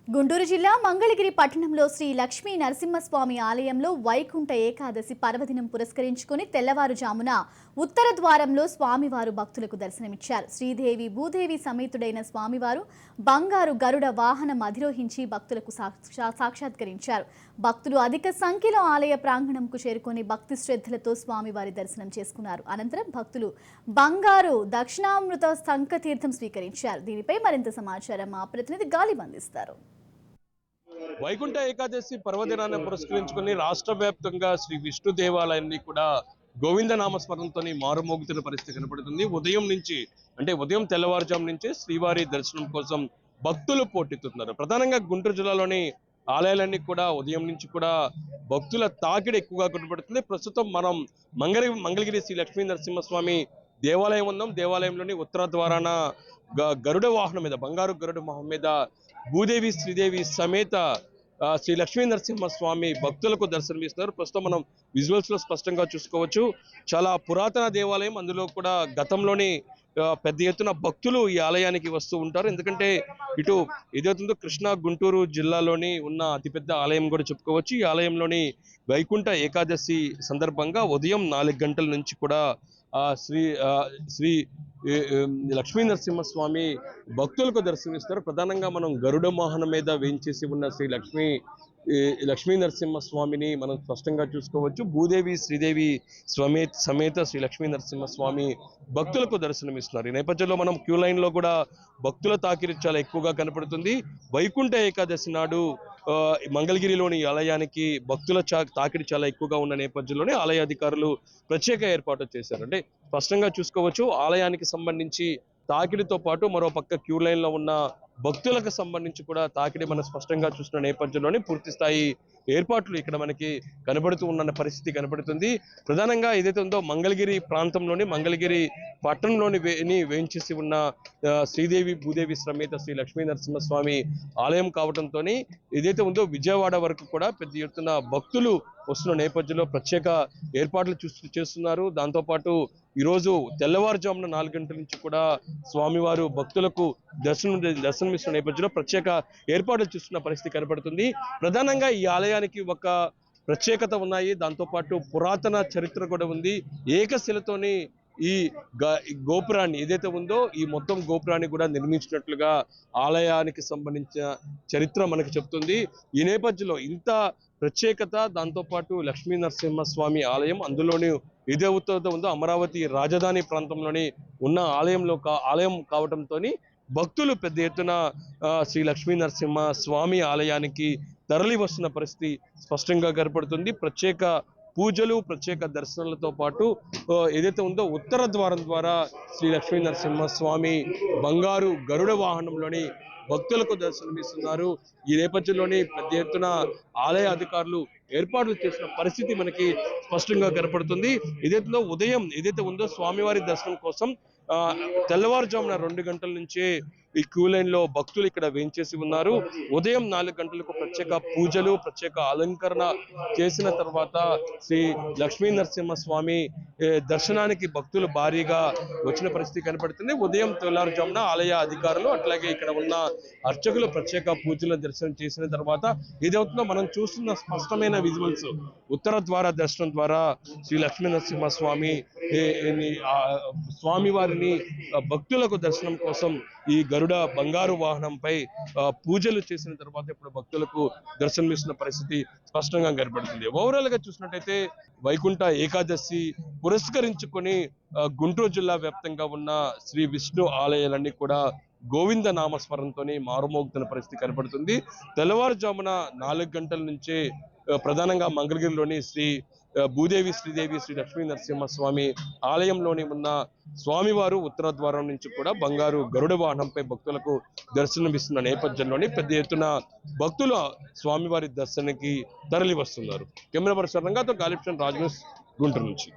గుంటూరు జిల్లా మంగళగిరి పట్టణంలో శ్రీ లక్ష్మీ నరసింహస్వామి ఆలయంలో వైకుంఠ ఏకాదశి పర్వదినం పురస్కరించుకుని తెల్లవారుజామున ఉత్తర ద్వారంలో స్వామివారు భక్తులకు దర్శనమిచ్చారు. శ్రీదేవి భూదేవి సమేతుడైన స్వామివారు బంగారు గరుడ వాహనం అధిరోహించి భక్తులకు సాక్షాత్కరించారు. భక్తులు అధిక సంఖ్యలో ఆలయ ప్రాంగణంకు చేరుకొని భక్తి శ్రద్ధలతో స్వామివారి దర్శనం చేసుకున్నారు. అనంతరం భక్తులు బంగారు దక్షిణామృత సంకతీర్థం స్వీకరించారు. దీనిపై మరింత సమాచారం మా ప్రతినిధి గాలి అందిస్తారు. వైకుంఠ ఏకాదశి పర్వదినాన్ని పురస్కరించుకుని రాష్ట్ర వ్యాప్తంగా శ్రీ విష్ణు దేవాలయాన్ని కూడా గోవింద నామస్మరణతో మారుమోగుతున్న పరిస్థితి కనపడుతుంది. ఉదయం తెల్లవారుజాము నుంచి శ్రీవారి దర్శనం కోసం భక్తులు పోటెత్తుతున్నారు. ప్రధానంగా గుంటూరు జిల్లాలోని ఆలయాలన్నీ కూడా ఉదయం నుంచి కూడా భక్తుల తాకిడి ఎక్కువగా కనపడుతుంది. ప్రస్తుతం మనం మంగళగిరి శ్రీ లక్ష్మీ నరసింహస్వామి దేవాలయం ఉన్నాం. దేవాలయంలోని ఉత్తర ద్వారాన గరుడ వాహనం మీద బంగారు గరుడ వాహనం మీద భూదేవి శ్రీదేవి సమేత శ్రీ లక్ష్మీ నరసింహస్వామి భక్తులకు దర్శనమిస్తున్నారు. ప్రస్తుతం మనం విజువల్స్ లో స్పష్టంగా చూసుకోవచ్చు. చాలా పురాతన దేవాలయం, అందులో కూడా గతంలోని పెద్ద ఎత్తున భక్తులు ఈ ఆలయానికి వస్తూ ఉంటారు. ఎందుకంటే ఇటు ఏదైతుందో కృష్ణా గుంటూరు జిల్లాలోని ఉన్న అతిపెద్ద ఆలయం కూడా చెప్పుకోవచ్చు. ఈ ఆలయంలోని వైకుంఠ ఏకాదశి సందర్భంగా ఉదయం 4 గంటల నుంచి కూడా శ్రీ లక్ష్మీ నరసింహస్వామి భక్తులకు దర్శనమిస్తారు. ప్రధానంగా మనం గరుడ వాహనం మీద వేంచేసి ఉన్న శ్రీ లక్ష్మీ నరసింహస్వామిని మనం స్పష్టంగా చూసుకోవచ్చు. భూదేవి శ్రీదేవి సమేత శ్రీ లక్ష్మీ నరసింహస్వామి భక్తులకు దర్శనమిస్తున్నారు. ఈ నేపథ్యంలో మనం క్యూ లైన్ లో కూడా భక్తుల తాకిడి చాలా ఎక్కువగా కనపడుతుంది. వైకుంఠ ఏకాదశి నాడు మంగళగిరిలోని ఆలయానికి భక్తుల తాకిడి చాలా ఎక్కువగా ఉన్న నేపథ్యంలోనే ఆలయ అధికారులు ప్రత్యేక ఏర్పాటు చేశారు. అంటే స్పష్టంగా చూసుకోవచ్చు, ఆలయానికి సంబంధించి తాకిడితో పాటు మరో పక్క క్యూ లైన్ లో ఉన్న భక్తులకు సంబంధించి కూడా తాకిడి మనం స్పష్టంగా చూసిన నేపథ్యంలోనే పూర్తి స్థాయి ఏర్పాట్లు ఇక్కడ మనకి కనబడుతూ ఉన్న పరిస్థితి కనబడుతుంది. ప్రధానంగా ఏదైతే ఉందో మంగళగిరి ప్రాంతంలోని మంగళగిరి పట్టణంలోని వేంచేసి ఉన్న శ్రీదేవి భూదేవి సమేత శ్రీ లక్ష్మీ నరసింహస్వామి ఆలయం కావడంతో ఏదైతే ఉందో విజయవాడ వరకు కూడా పెద్ద ఎత్తున భక్తులు వస్తున్న నేపథ్యంలో ప్రత్యేక ఏర్పాట్లు చేస్తున్నారు. దాంతోపాటు ఈరోజు తెల్లవారుజామున 4 గంటల నుంచి కూడా స్వామివారు భక్తులకు దర్శనమిస్తున్న నేపథ్యంలో ప్రత్యేక ఏర్పాట్లు చేస్తున్న పరిస్థితి కనబడుతుంది. ప్రధానంగా ఈ ఆలయానికి ఒక ప్రత్యేకత ఉన్నాయి. దాంతోపాటు పురాతన చరిత్ర కూడా ఉంది. ఏకశిలతోని ఈ గోపురాన్ని ఏదైతే ఉందో ఈ మొత్తం గోపురాన్ని కూడా నిర్మించినట్లుగా ఆలయానికి సంబంధించిన చరిత్ర మనకు చెప్తుంది. ఈ నేపథ్యంలో ఇంత ప్రత్యేకత, దాంతోపాటు లక్ష్మీ నరసింహస్వామి ఆలయం అందులోని ఏదైతే ఉందో అమరావతి రాజధాని ప్రాంతంలోని ఉన్న ఆలయం కావడంతో భక్తులు పెద్ద ఎత్తున శ్రీ లక్ష్మీ నరసింహ స్వామి ఆలయానికి తరలి వస్తున్న పరిస్థితి స్పష్టంగా కనపడుతుంది. ప్రత్యేక పూజలు, ప్రత్యేక దర్శనాలతో పాటు ఏదైతే ఉందో ఉత్తర ద్వారం ద్వారా శ్రీ లక్ష్మీ నరసింహస్వామి బంగారు గరుడ వాహనంలోని భక్తులకు దర్శనమిస్తున్నారు. ఈ నేపథ్యంలోని పెద్ద ఎత్తున ఆలయ అధికారులు ఏర్పాట్లు చేసిన పరిస్థితి మనకి స్పష్టంగా కనపడుతుంది. ఉదయం ఏదైతే ఉందో స్వామివారి దర్శనం కోసం తెల్లవారుజామున 2 గంటల నుంచే ఈ క్యూ లైన్ లో భక్తులు ఇక్కడ వేంచేసి ఉన్నారు. ఉదయం 4 గంటలకు ప్రత్యేక పూజలు, ప్రత్యేక అలంకరణ చేసిన తర్వాత శ్రీ లక్ష్మీ నరసింహస్వామి దర్శనానికి భక్తులు భారీగా వచ్చిన పరిస్థితి కనపడుతుంది. ఉదయం తెల్లవారుజామున ఆలయ అధికారులు అట్లాగే ఇక్కడ ఉన్న అర్చకులు ప్రత్యేక పూజల దర్శనం చేసిన తర్వాత ఏదవుతుందో మనం చూస్తున్న స్పష్టమైన విజువల్స్ ఉత్తర ద్వార దర్శనం ద్వారా శ్రీ లక్ష్మీ నరసింహ స్వామి వారిని భక్తులకు దర్శనం కోసం ఈ గరుడ బంగారు వాహనంపై పూజలు చేసిన తర్వాత ఇప్పుడు భక్తులకు దర్శనమిస్తున్న పరిస్థితి స్పష్టంగా కనబడుతుంది. ఓవరాల్ గా చూసినట్టయితే వైకుంఠ ఏకాదశి పురస్కరించుకొని గుంటూరు జిల్లా వ్యాప్తంగా ఉన్న శ్రీ విష్ణు ఆలయాలన్నీ కూడా గోవింద నామస్మరణతో మారుమోగుతున్న పరిస్థితి కనబడుతుంది. తెల్లవారుజామున 4 గంటల నుంచే ప్రధానంగా మంగళగిరిలోని శ్రీ భూదేవి శ్రీదేవి శ్రీ లక్ష్మీ నరసింహస్వామి ఆలయంలోని ఉన్న స్వామివారు ఉత్తర ద్వారం నుంచి కూడా బంగారు గరుడ వాహనంపై భక్తులకు దర్శనమిస్తున్న నేపథ్యంలోని పెద్ద ఎత్తున భక్తులు స్వామివారి దర్శనానికి తరలి వస్తున్నారు. కెమెరా పర్సన్ రంగాతో గాలిప్షన్ రాజ్ న్యూస్ గుంటూరు నుంచి.